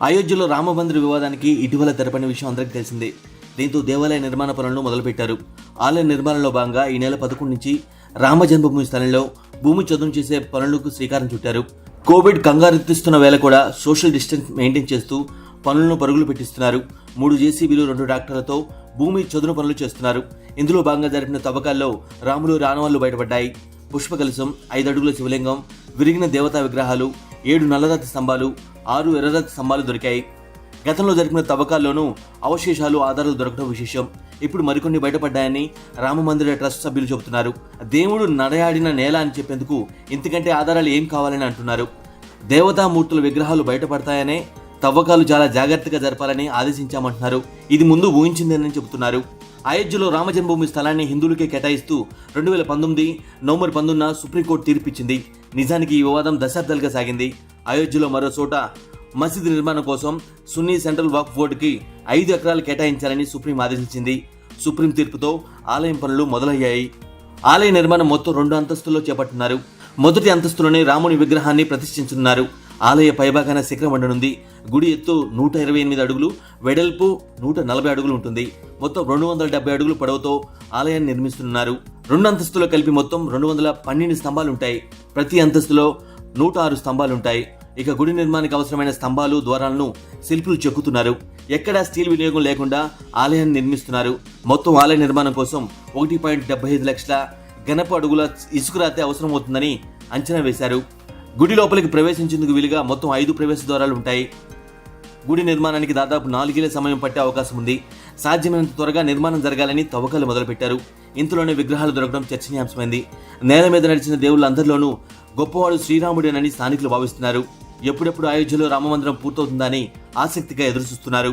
అయోధ్యలో రామమందిర వివాదానికి ఇటీవల తెరపడిన విషయం అందరికీ తెలిసిందే. దీంతో దేవాలయ నిర్మాణ పనులను మొదలుపెట్టారు. ఆలయ నిర్మాణంలో భాగంగా ఈ నెల 11 నుంచి రామ జన్మభూమి స్థలంలో భూమి చదును చేసే పనులకు శ్రీకారం చుట్టారు. కోవిడ్ కంగారెత్తిస్తున్న వేళ కూడా సోషల్ డిస్టెన్స్ మెయింటైన్ చేస్తూ పనులను పరుగులు పెట్టిస్తున్నారు. 3 జేసీబీలు 2 ట్రాక్టర్లతో భూమి చదును పనులు చేస్తున్నారు. ఇందులో భాగంగా జరిపిన తవ్వకాల్లో రాములు ఆనవాళ్లు బయటపడ్డాయి. పుష్పకలశం, 5 అడుగుల శివలింగం, విరిగిన దేవతా విగ్రహాలు, 7 నల్లరాతి స్తంభాలు, 6 ఎర్రరాతి స్తంభాలు దొరికాయి. గతంలో జరిపిన తవ్వకాల్లోనూ అవశేషాలు, ఆధారాలు దొరకడం విశేషం. ఇప్పుడు మరికొన్ని బయటపడ్డాయని రామమందిర ట్రస్ట్ సభ్యులు చెబుతున్నారు. దేవుడు నడయాడిన నేల అని చెప్పేందుకు ఇంతకంటే ఆధారాలు ఏం కావాలని అంటున్నారు. దేవతామూర్తుల విగ్రహాలు బయటపడతాయనే తవ్వకాలు చాలా జాగ్రత్తగా జరపాలని ఆదేశించామంటున్నారు. ఇది ముందు ఊహించిందేనని చెబుతున్నారు. అయోధ్యలో రామజన్మభూమి స్థలాన్ని హిందువులకే కేటాయిస్తూ 2019 నవంబర్ 19న సుప్రీంకోర్టు తీర్పిచ్చింది. నిజానికి ఈ వివాదం దశాబ్దాలుగా సాగింది. అయోధ్యలో మరో చోట మసీదు నిర్మాణం కోసం సున్నీ సెంట్రల్ వక్ఫ్ బోర్డుకి 5 ఎకరాలు కేటాయించాలని సుప్రీం ఆదేశించింది. సుప్రీం తీర్పుతో ఆలయం పనులు మొదలయ్యాయి. ఆలయ నిర్మాణం మొత్తం 2 అంతస్తుల్లో చేపట్టున్నారు. మొదటి అంతస్తులోనే రాముని విగ్రహాన్ని ప్రతిష్ఠించనున్నారు. ఆలయ పైభాగాన శిఖరం ఉండనుంది. గుడి ఎత్తు 128 అడుగులు, వెడల్పు 140 అడుగులు ఉంటుంది. మొత్తం 270 అడుగులు పొడవుతో ఆలయాన్ని నిర్మిస్తున్నారు. 2 అంతస్తులో కలిపి మొత్తం 212 స్తంభాలు ఉంటాయి. ప్రతి అంతస్తులో 106 స్తంభాలు ఉంటాయి. ఇక గుడి నిర్మాణానికి అవసరమైన స్తంభాలు, ద్వారాలను శిల్పులు చెక్కుతున్నారు. ఎక్కడా స్టీల్ వినియోగం లేకుండా ఆలయాన్ని నిర్మిస్తున్నారు. మొత్తం ఆలయ నిర్మాణం కోసం 1.75 లక్షల ఘనపు అడుగుల ఇసుకరాతి అవసరమవుతుందని అంచనా వేశారు. గుడి లోపలికి ప్రవేశించేందుకు వీలుగా మొత్తం 5 ప్రవేశ ద్వారాలు ఉంటాయి. గుడి నిర్మాణానికి దాదాపు 4 ఏళ్ల సమయం పట్టే అవకాశం ఉంది. సాధ్యమైనంత త్వరగా నిర్మాణం జరగాలని తవ్వకాలు మొదలుపెట్టారు. ఇంతలోనే విగ్రహాలు దొరకడం చర్చనీయాంశమైంది. నేల మీద నడిచిన దేవుళ్ళందరిలోనూ గొప్పవాడు శ్రీరాముడేనని స్థానికులు భావిస్తున్నారు. ఎప్పుడెప్పుడు అయోధ్యలో రామమందిరం పూర్తవుతుందని ఆసక్తిగా ఎదురుచూస్తున్నారు.